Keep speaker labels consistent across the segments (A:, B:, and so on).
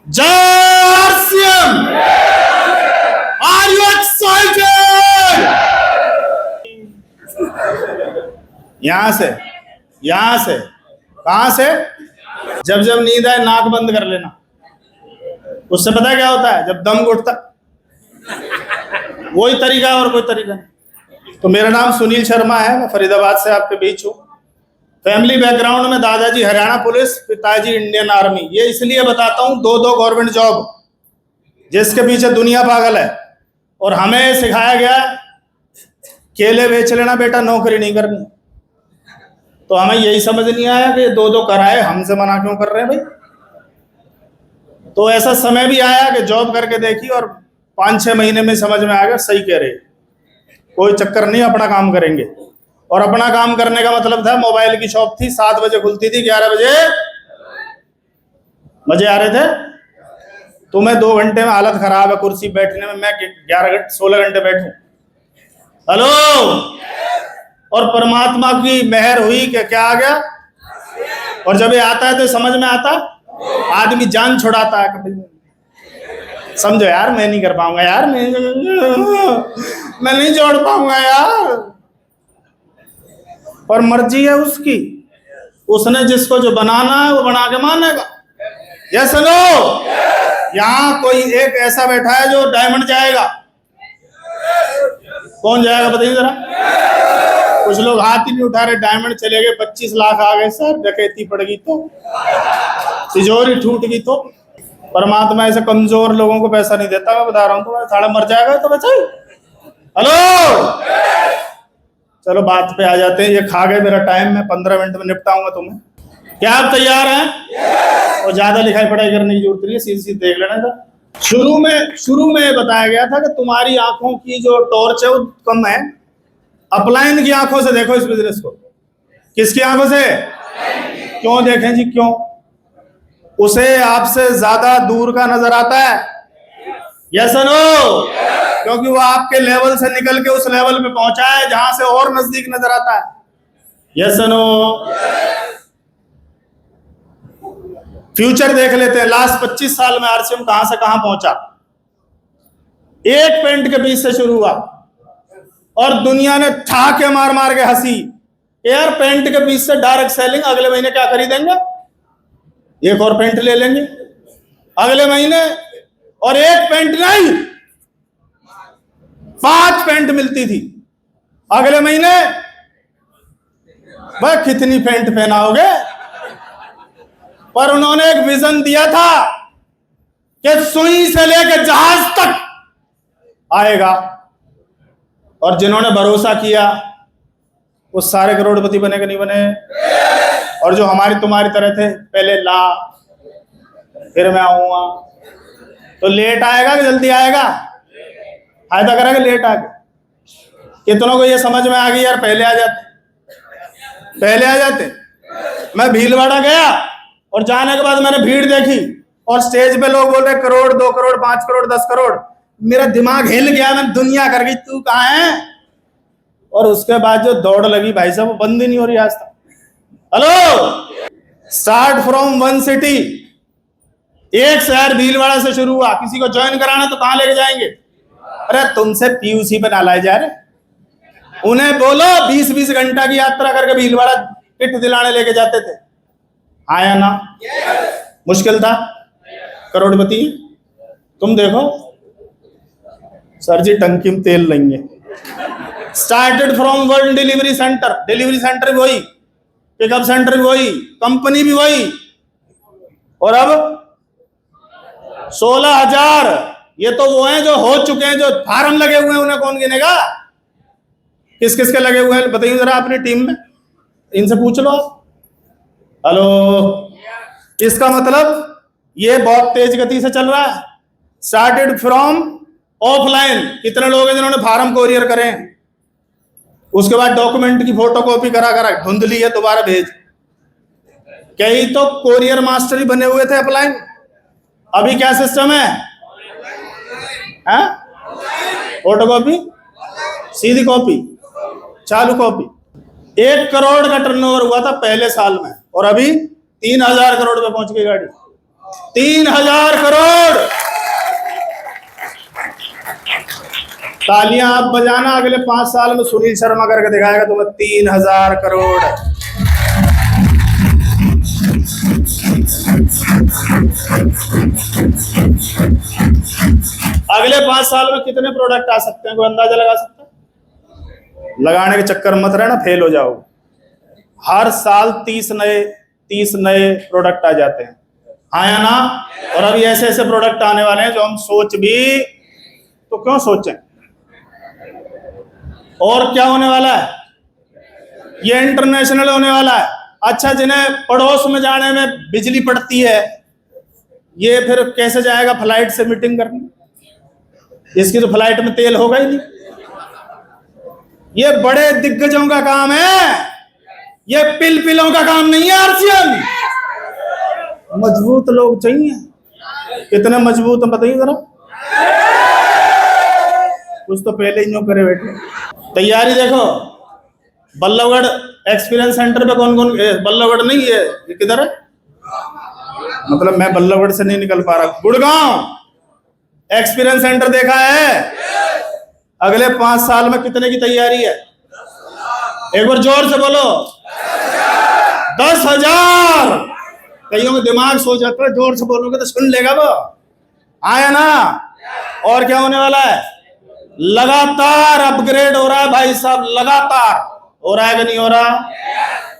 A: जय CM, are you excited? यहां से कहां से? जब जब नींद आए नाक बंद कर लेना। उससे पता है क्या होता है? जब दम घुटता, वही तरीका और कोई तरीका नहीं। तो मेरा नाम सुनील शर्मा है, मैं फरीदाबाद से आपके बीच हूँ। फैमिली बैकग्राउंड में दादाजी हरियाणा पुलिस, पिताजी इंडियन आर्मी। ये इसलिए बताता हूँ, दो गवर्नमेंट जॉब, जिसके पीछे दुनिया पागल है। और हमें सिखाया गया केले बेच लेना बेटा, नौकरी नहीं करनी। तो हमें यही समझ नहीं आया कि दो कराए, हमसे मना क्यों कर रहे हैं भाई। तो ऐसा समय भी आया कि जॉब करके देखी और 5-6 महीने में समझ में आ गया सही कह रहे, कोई चक्कर नहीं, अपना काम करेंगे। और अपना काम करने का मतलब था, मोबाइल की शॉप थी, 7 बजे खुलती थी, 11 बजे मजे आ रहे थे। तुम्हें 2 घंटे में हालत खराब है कुर्सी बैठने में, मैं 16 घंटे बैठूं। हेलो। और परमात्मा की मेहर हुई कि क्या आ गया। और जब ये आता है तो समझ में आता, आदमी जान छुड़ाता है। कभी समझो यार, मैं नहीं कर पाऊंगा यार, मैं नहीं जोड़ पाऊंगा यार। पर मर्जी है उसकी, उसने जिसको जो बनाना है वो बना के मानेगा। Yes no. यहां कोई एक ऐसा बैठा है जो डायमंड जाएगा। कौन जाएगा बताइए जरा। कुछ लोग हाथ ही नहीं उठा रहे, डायमंड चले गए, 25 लाख आ गए सर, डकैती पड़ गई तो, तिजोरी टूट गई तो। परमात्मा ऐसे कमजोर लोगों को पैसा नहीं देता, मैं बता रहा हूँ। तो साड़ा मर जाएगा तो बचाई। हेलो। चलो बात पे आ जाते हैं। ये खा गए मेरा टाइम, मैं 15 मिनट में निपटाऊंगा तुम्हें। क्या आप तैयार हैं? और ज्यादा लिखाई पढ़ाई करने की जरूरत नहीं है, सीधी देख लेना इधर। शुरू में बताया गया था कि तुम्हारी आंखों की जो टॉर्च है वो कम है। अपलाइन की आंखों से देखो इस बिजनेस को। किसकी आंखों से? क्यों देखें जी, क्यों? उसे आपसे ज्यादा दूर का नजर आता है। Yes no. क्योंकि वो आपके लेवल से निकल के उस लेवल पे पहुंचा है जहां से और नजदीक नजर आता है। Yes no. फ्यूचर देख लेते हैं। लास्ट 25 साल में आरसीएम कहां से कहां पहुंचा। एक पेंट के बीच से शुरू हुआ और दुनिया ने ठाके मार मार के हंसी। यार पेंट के बीच से डायरेक्ट सेलिंग, अगले महीने क्या खरीदेंगे? एक और पेंट ले लेंगे अगले महीने। और एक पेंट नहीं, 5 पेंट मिलती थी अगले महीने। वह कितनी पेंट पहनाओगे? पर उन्होंने एक विजन दिया था कि सुई से लेकर जहाज तक आएगा। और जिन्होंने भरोसा किया वो सारे करोड़पति बने कि नहीं बने? और जो हमारी तुम्हारी तरह थे, पहले ला फिर मैं आऊंगा, तो लेट आएगा कि जल्दी आएगा? फायदा करेगा लेट आके। कितनों को ये समझ में आ गई यार, पहले आ जाते। मैं भीलवाड़ा गया और जाने के बाद मैंने भीड़ देखी और स्टेज पे लोग बोल रहे करोड़, 2 करोड़, 5 करोड़, 10 करोड़। मेरा दिमाग हिल गया, मैं दुनिया कर गई, तू कहाँ है? और उसके बाद जो दौड़ लगी भाई साहब, वो बंद ही नहीं हो रही आज तक। हेलो। Start from 1 city. एक शहर भीलवाड़ा से शुरू हुआ। किसी को ज्वाइन कराना तो कहां लेके जाएंगे? अरे तुमसे पीयूसी पे ना लाए जा रहे। उन्हें बोलो 20-20 घंटा की यात्रा करके भीलवाड़ा किट दिलाने लेके जाते थे। आया ना? मुश्किल था? करोड़पति। तुम देखो सर जी, टंकी में तेल लेंगे। Started from one delivery centre. Delivery centre भी वही, पिकअप सेंटर भी वही, कंपनी भी वही। और अब 16,000। ये तो वो हैं जो हो चुके हैं, जो फार्म लगे हुए हैं उन्हें कौन गिनेगा? किस किस के लगे हुए हैं बताइए जरा अपनी टीम में, इनसे पूछ लो। हेलो। इसका मतलब ये बहुत तेज गति से चल रहा है। Started from offline. कितने लोग हैं जिन्होंने फार्म कोरियर करें? उसके बाद डॉक्यूमेंट की फोटोकॉपी करा धुंधली है दोबारा भेज। कई तो कोरियर मास्टर ही बने हुए थे ऑफलाइन। अभी क्या सिस्टम है? फोटोकॉपी, सीधी कॉपी, चालू कॉपी। 1 करोड़ का टर्नओवर हुआ था पहले साल में और अभी 3,000 करोड़ पे पहुंच गई गाड़ी। 3,000 करोड़। तालियां आप बजाना, अगले 5 साल में सुनील शर्मा करके दिखाएगा तुम्हें 3,000 करोड़। अगले 5 साल में कितने प्रोडक्ट आ सकते हैं, कोई अंदाजा लगा सकता है? लगाने के चक्कर मत रहना, फेल हो जाओगे। हर साल 30 नए प्रोडक्ट आ जाते हैं, आया ना? और अभी ऐसे ऐसे प्रोडक्ट आने वाले हैं जो हम सोच भी तो क्यों सोचें। और क्या होने वाला है, ये इंटरनेशनल होने वाला है। अच्छा, जिन्हें पड़ोस में जाने में बिजली पड़ती है, ये फिर कैसे जाएगा फ्लाइट से मीटिंग करने? इसकी तो फ्लाइट में तेल होगा ही नहीं। ये बड़े दिग्गजों का काम है, ये पिलों का काम नहीं है। आरसीएम मजबूत लोग चाहिए। कितने मजबूत हैं बताइए जरा, कुछ तो पहले ही नो करे बैठे। तैयारी देखो, बल्लभगढ़ एक्सपीरियंस सेंटर पे कौन कौन, बल्लभगढ़ नहीं है, ये किधर है? मतलब मैं बल्लभगढ़ से नहीं निकल पा रहा। गुड़गांव एक्सपीरियंस सेंटर देखा है? अगले 5 साल में कितने की तैयारी है? एक बार जोर से बोलो। 10,000। कईयों में दिमाग सो जाता है, जोर से बोलोगे तो सुन लेगा वो, आया ना? और क्या होने वाला है? लगातार अपग्रेड हो रहा है भाई साहब, लगातार हो रहा है कि नहीं हो रहा?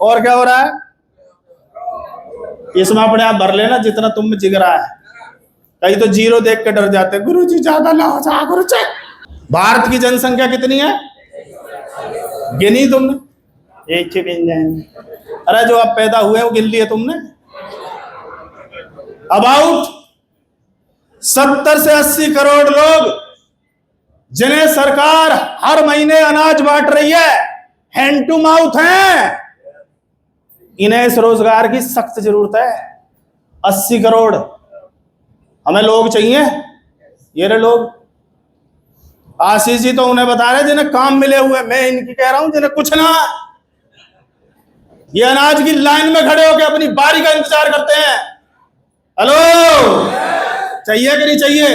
A: और क्या हो रहा है? इसमें अपने आप भर लेना जितना तुम में जिगरा है। कई तो 0 देख के डर जाते, गुरुजी ज्यादा ना हो जा गुरुजी। भारत की जनसंख्या कितनी है गिनी तुमने? एक ही गिन जाएंगे। अरे जो अब पैदा हुए वो गिन लिए तुमने? अबाउट 70 से 80 करोड़ लोग जिन्हें सरकार हर महीने अनाज बांट रही है, हैंड टू माउथ हैं, इन्हें इस रोजगार की सख्त जरूरत है। 80 करोड़ हमें लोग चाहिए। ये रहे लोग। आशीष जी तो उन्हें बता रहे जिन्हें काम मिले हुए, मैं इनकी कह रहा हूं जिन्हें कुछ ना। ये अनाज की लाइन में खड़े होकर अपनी बारी का इंतजार करते हैं। हेलो, चाहिए कि नहीं चाहिए?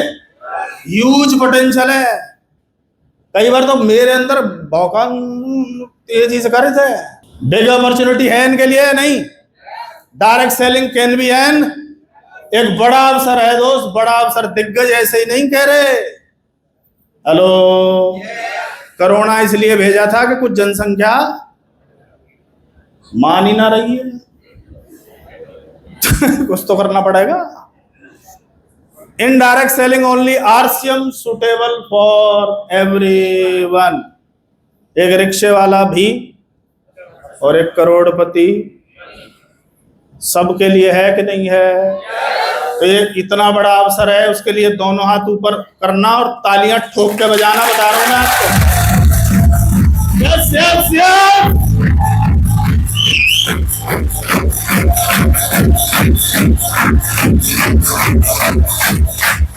A: ह्यूज पोटेंशियल है। कई बार तो मेरे अंदर भौकान तेजी से कर रहे थे। बिग अपॉर्चुनिटी है इनके लिए, नहीं direct selling can be an, एक बड़ा अवसर है दोस्त, बड़ा अवसर। दिग्गज ऐसे ही नहीं कह रहे। हेलो, कोरोना इसलिए भेजा था कि कुछ जनसंख्या मान ही ना रही है। कुछ तो करना पड़ेगा। Indirect selling only RCM suitable for everyone. एक रिक्शे वाला भी और एक करोड़पति सबके लिए है कि नहीं है? तो ये इतना बड़ा अवसर है, उसके लिए दोनों हाथ ऊपर करना और तालियां ठोक के बजाना। बता रहा हूं मैं आपको। Yes yes yes.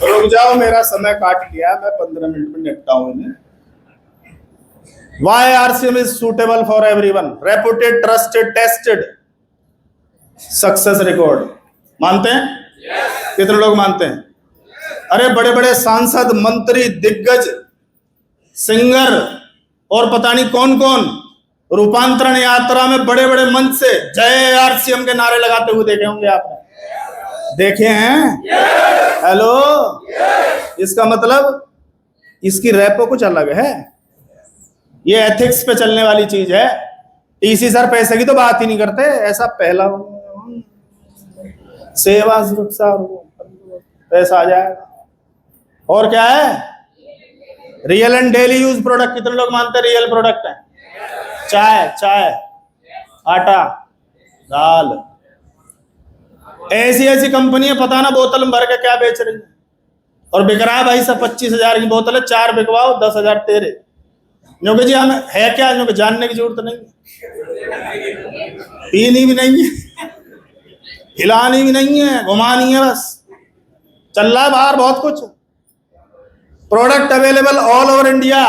A: रुक जाओ, मेरा समय काट लिया, मैं 15 मिनट में निपटा हूं इन्हें। Why RCM is suitable for everyone? Reputed, trusted, tested, success record. मानते हैं? कितने लोग मानते हैं? अरे बड़े बड़े सांसद, मंत्री, दिग्गज, सिंगर और पता नहीं कौन कौन रूपांतरण यात्रा में बड़े बड़े मंच से जय आरसीएम के नारे लगाते हुए देखे होंगे आपने। देखे हैं? हेलो, इसका मतलब इसकी रैपो कुछ अलग है। ये एथिक्स पे चलने वाली चीज है। टीसी सर पैसे की तो बात ही नहीं करते। ऐसा पहला सेवा सुरक्षा पैसा आ जाएगा। और क्या है? Real and daily use product. कितने लोग मानते हैं रियल प्रोडक्ट है? चाय, आटा, दाल। ऐसी ऐसी कंपनी है, पता ना बोतल में भर के क्या बेच रही है और बिक रहा है भाई सब। 25,000 की बोतल है, 4 बिकवाओ, 10,000 तेरे। क्योंकि जी हमें है क्या, क्योंकि जानने की जरूरत नहीं है, पीनी भी नहीं है, हिलानी भी नहीं है, घुमानी है बस। चल रहा है बाहर बहुत कुछ। Product available all over India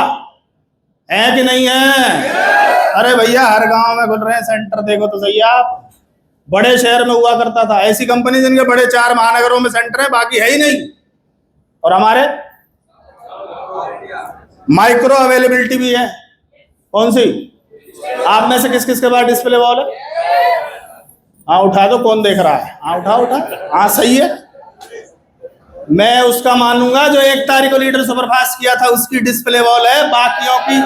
A: है कि नहीं है? अरे भैया हर गांव में खुल रहे हैं सेंटर, देखो तो सही आप। बड़े शहर में हुआ करता था। ऐसी कंपनी जिनके बड़े 4 महानगरों में सेंटर है, बाकी है ही नहीं। और हमारे माइक्रो अवेलेबिलिटी भी है। कौन सी? आप में से किस किस के पास डिस्प्ले वॉल है? हाँ उठा दो, कौन देख रहा है? हाँ उठा उठा, हाँ सही है। मैं उसका मानूंगा जो 1 तारीख को लीडर सुपरफास्ट किया था, उसकी डिस्प्ले वॉल है, बाकियों की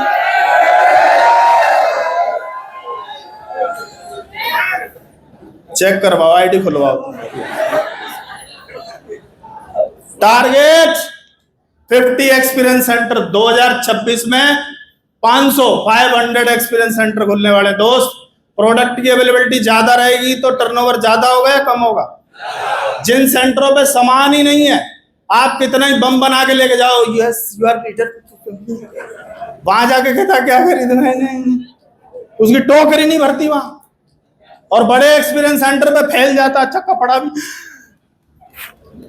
A: चेक करवाओ, आईडी खुलवाओ। टारगेट 50 एक्सपीरियंस सेंटर 2026 में 500 एक्सपीरियंस सेंटर खुलने वाले। दोस्त, प्रोडक्ट की अवेलेबिलिटी ज्यादा रहेगी तो टर्नओवर ज्यादा होगा या कम होगा? जिन सेंटरों पे सामान ही नहीं है, आप कितना ही बम बना के लेके जाओ, यस यू आर लीडर, वहां जाके कहता क्या खरीदना है, उसकी टोकरी नहीं भरती वहां। और बड़े एक्सपीरियंस सेंटर पे फैल जाता, अच्छा कपड़ा भी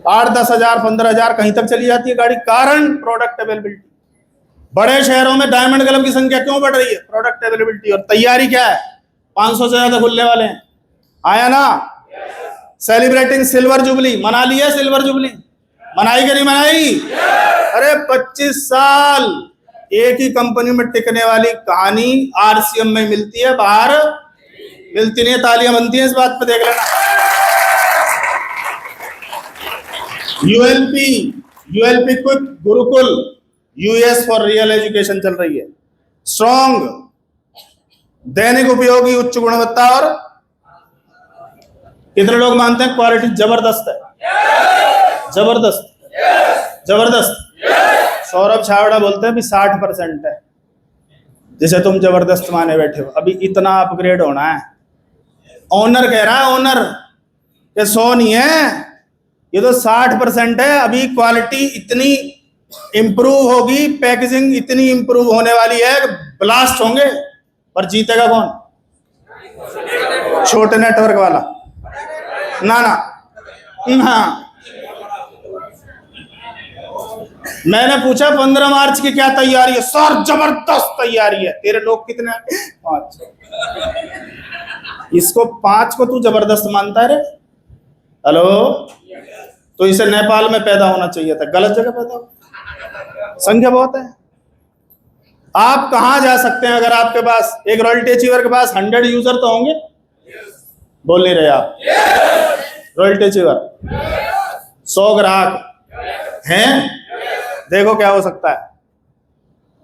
A: 8-10 हजार 15 हजार कहीं तक चली जाती है गाड़ी। कारण प्रोडक्ट अवेलेबिलिटी। बड़े शहरों में डायमंड क्लब की संख्या क्यों बढ़ रही है? Product availability. और तैयारी क्या है? 500 से ज्यादा खुलने वाले हैं। आया ना? सेलिब्रेटिंग सिल्वर जुबली, मना लिया? सिल्वर जुबली मनाई कि नहीं मनाई? अरे 25 साल एक ही कंपनी में टिकने वाली कहानी आरसीएम में मिलती है, बाहर मिलती नहीं है। तालियां बनती हैं इस बात पे, देख लेना। ULP quick Gurukul, US for real education चल रही है। स्ट्रॉन्ग, दैनिक उपयोगी, उच्च गुणवत्ता। और कितने लोग मानते हैं क्वालिटी जबरदस्त है? जबरदस्त जबरदस्त। सौरभ छावड़ा बोलते हैं भी 60% है, जिसे तुम जबरदस्त माने बैठे हो। अभी इतना अपग्रेड होना है। ओनर कह रहा है, ओनर, ये 100 नहीं है, ये तो 60% है। अभी क्वालिटी इतनी इंप्रूव होगी, पैकेजिंग इतनी इंप्रूव होने वाली है, ब्लास्ट होंगे। पर जीतेगा कौन? छोटे नेटवर्क वाला। ना ना ना। मैंने पूछा 15 मार्च की क्या तैयारी है? सर जबरदस्त तैयारी है। तेरे लोग कितने? 5। इसको 5 को तू जबरदस्त मानता है रे? हेलो, तो इसे नेपाल में पैदा होना चाहिए था, गलत जगह पैदा हो। संख्या बहुत है। आप कहां जा सकते हैं? अगर आपके पास एक रॉयल्टी अचीवर के पास 100 यूजर तो होंगे। बोल नहीं रहे आप? रॉयल्टी अचीवर 100 ग्राहक हैं। देखो क्या हो सकता है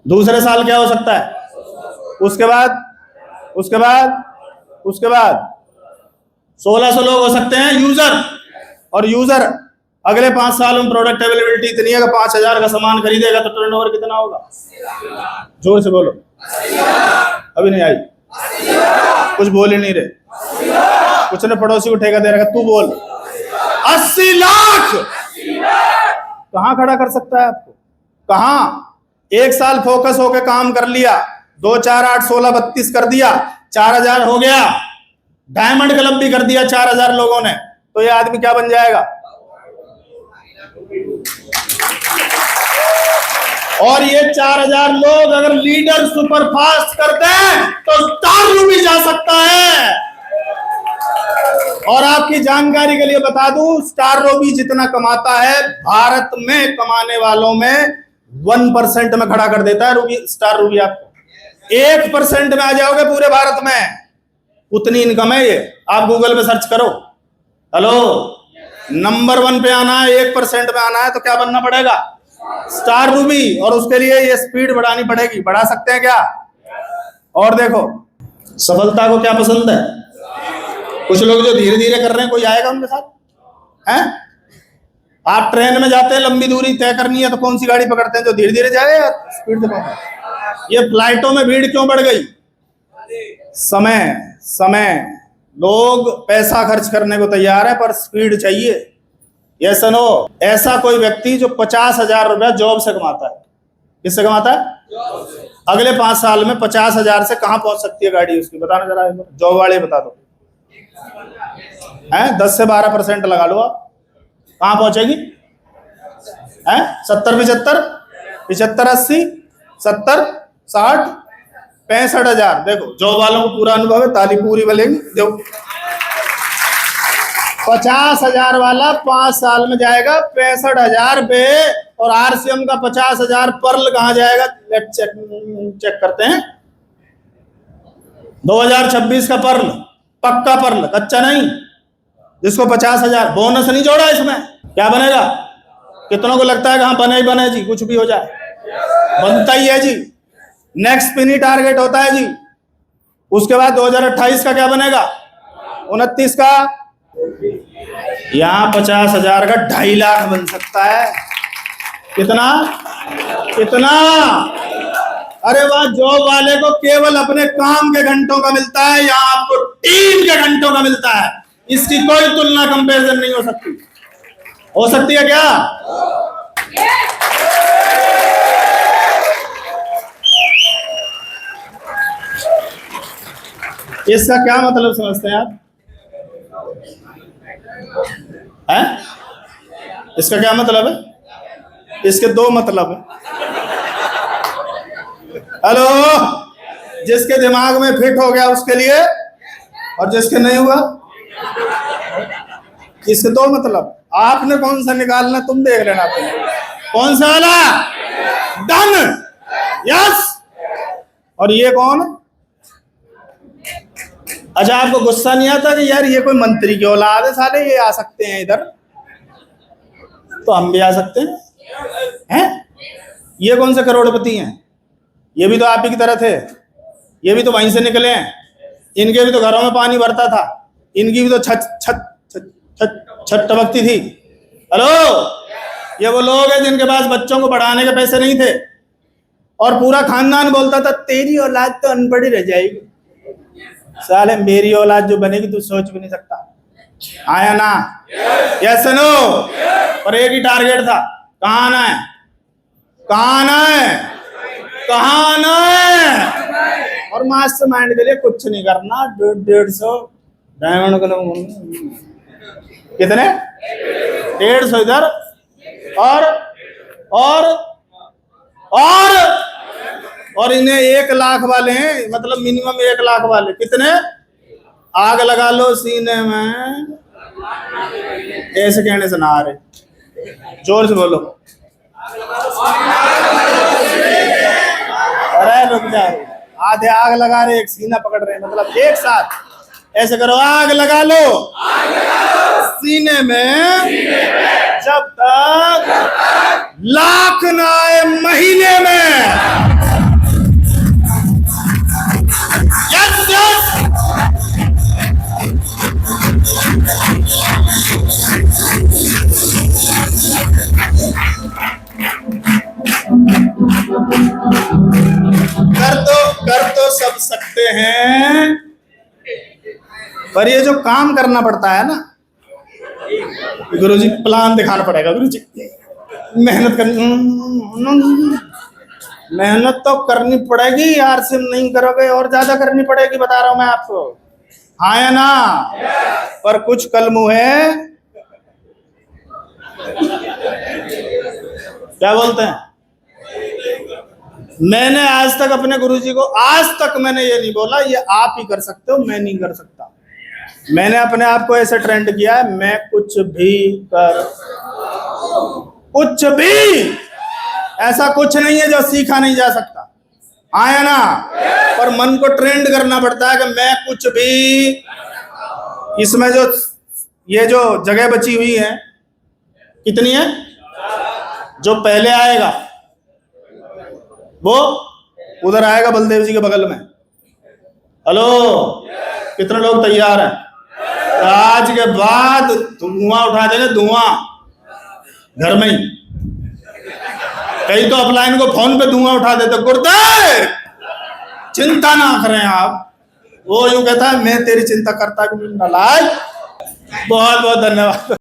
A: दूसरे साल, क्या हो सकता है उसके बाद 1600 लोग हो सकते हैं यूजर। और यूजर अगले 5 साल में प्रोडक्ट अवेलेबिलिटी इतनी है कि 5000 का सामान खरीदेगा तो टर्नओवर कितना होगा? जोर से बोलो। अभी नहीं आई? कुछ बोल ही नहीं रहे। कुछ ने पड़ोसी को ठेका दे रखा, तू बोल। 80 लाख कहां खड़ा कर सकता है आपको? कहां? 1 साल फोकस होकर काम कर लिया, 2 4 8 16 32 कर दिया, 4000 हो गया। डायमंड क्लब भी कर दिया 4000 लोगों ने, तो ये आदमी क्या बन जाएगा? और ये 4000 लोग अगर लीडर सुपरफास्ट करते हैं तो स्टार रूबी जा सकता है। और आपकी जानकारी के लिए बता दूं, स्टार रूबी जितना कमाता है, भारत में कमाने वालों में 1% में खड़ा कर देता है रूबी, स्टार रूबी। आपको 1% में आ जाओगे पूरे भारत में, उतनी इनकम है ये। आप गूगल पे सर्च करो। हेलो, नंबर 1 पे आना है, 1% में आना है तो क्या बनना पड़ेगा? Star Ruby. और उसके लिए ये स्पीड बढ़ानी पड़ेगी। बढ़ा सकते हैं क्या? और देखो, सफलता को क्या पसंद है? कुछ लोग जो धीरे धीरे कर रहे हैं, कोई आएगा उनके साथ? हैं? आप ट्रेन में जाते हैं, लंबी दूरी तय करनी है तो कौन सी गाड़ी पकड़ते हैं? जो धीरे धीरे जाए या स्पीड से पहुंचे? ये फ्लाइटों में भीड़ क्यों बढ़ गई? समय। लोग पैसा खर्च करने को तैयार है पर स्पीड चाहिए। ये सुनो, ऐसा कोई व्यक्ति जो 50,000 रुपया जॉब से कमाता है, किससे कमाता है? अगले 5 साल में 50,000 से कहां पहुंच सकती है गाड़ी उसकी? बताना जरा, जॉब वाले बता दो। 10 से 12% लगा लो आप, कहां पहुंचेगी? 70 75 75 80 70 60 65,000। देखो, जॉब वालों को पूरा अनुभव है, ताली पूरी बलेगी। देखो 50,000 वाला 5 साल में जाएगा 65,000 पे, और आरसीएम का 50,000 पर्ल कहाँ जाएगा? लेट चेक करते हैं। 2026 का पर्ल, पक्का पर्ल, कच्चा नहीं, जिसको 50,000 बोनस नहीं जोड़ा इसमें, क्या बनेगा? कितनों को लगता है कि हाँ बने ही बने जी, कुछ भी हो जाए, बनता ही है जी। नेक्स्ट पिनी टारगेट होता है जी। उसके बाद 2028 का क्या बनेगा? 29 का यहां 50,000 का 2.5 लाख बन सकता है। कितना कितना? अरे वाह, जॉब वाले को केवल अपने काम के घंटों का मिलता है, यहाँ आपको टीम के घंटों का मिलता है। इसकी कोई तुलना कंपैरिजन नहीं हो सकती। हो सकती है क्या? इसका क्या मतलब समझते हैं आप? हैं? इसका क्या मतलब है? इसके 2 मतलब है। हेलो, जिसके दिमाग में फिट हो गया उसके लिए, और जिसके नहीं हुआ, इसके 2 मतलब। आपने कौन सा निकालना तुम देख लेना, कौन सा वाला? Done, yes. और ये कौन? अच्छा, आपको गुस्सा नहीं आता कि यार ये कोई मंत्री की औलाद है, साले ये आ सकते हैं इधर, तो हम भी आ सकते हैं? ये कौन से करोड़पति हैं? ये भी तो आप ही की तरह थे, ये भी तो वहीं से निकले हैं। इनके भी तो घरों में पानी भरता था, इनकी भी तो छत छत छत छत छत टपकती थी। हेलो, ये वो लोग हैं जिनके पास बच्चों को पढ़ाने के पैसे नहीं थे, और पूरा खानदान बोलता था तेरी औलाद तो अनपढ़ ही रह जाएगी। साले मेरी औलाद जो बनेगी तू सोच भी नहीं सकता। आया ना? Yes no? और एक ही टारगेट था, कहाँ आना है, कहाँ आना है, कहाँ आना है। और मास्टरमाइंड के लिए कुछ नहीं करना, 150 डायमंड कितने? 150 इधर, और इन्हें 1 लाख वाले हैं, मतलब मिनिमम 1 लाख वाले। कितने? आग लगा लो सीने में, ऐसे कहने से ना आ रहे, जोर से बोलो। अरे रुक जाओ, आधे आग लगा रहे, एक सीना पकड़ रहे, मतलब एक साथ ऐसे करो, आग लगा लो सीने में, जब तक लाख ना आए महीने में। Yes yes. कर तो सब सकते हैं, पर ये जो काम करना पड़ता है ना, गुरुजी प्लान दिखाना पड़ेगा। गुरुजी मेहनत तो करनी पड़ेगी यार, सिम नहीं करोगे और ज्यादा करनी पड़ेगी, बता रहा हूं मैं आपको। हाँ या ना? पर कुछ कलमू है, क्या बोलते हैं? मैंने आज तक अपने गुरुजी को, आज तक मैंने ये नहीं बोला ये आप ही कर सकते हो, मैं नहीं कर सकता। मैंने अपने आप को ऐसे ट्रेंड किया है, मैं कुछ भी कर, कुछ भी, ऐसा कुछ नहीं है जो सीखा नहीं जा सकता। आया ना? पर मन को ट्रेंड करना पड़ता है कि मैं कुछ भी। इसमें जो ये जो जगह बची हुई है कितनी है? जो पहले आएगा वो उधर आएगा, बलदेव जी के बगल में। हेलो, कितने लोग तैयार हैं? आज के बाद धुआं उठा देंगे, धुआं घर में ही। कई तो अपलाइन को फोन पे धुआं उठा देते, गुरुदेव चिंता ना करें आप। वो यूं कहता है मैं तेरी चिंता करता कि नालायक। बहुत बहुत धन्यवाद।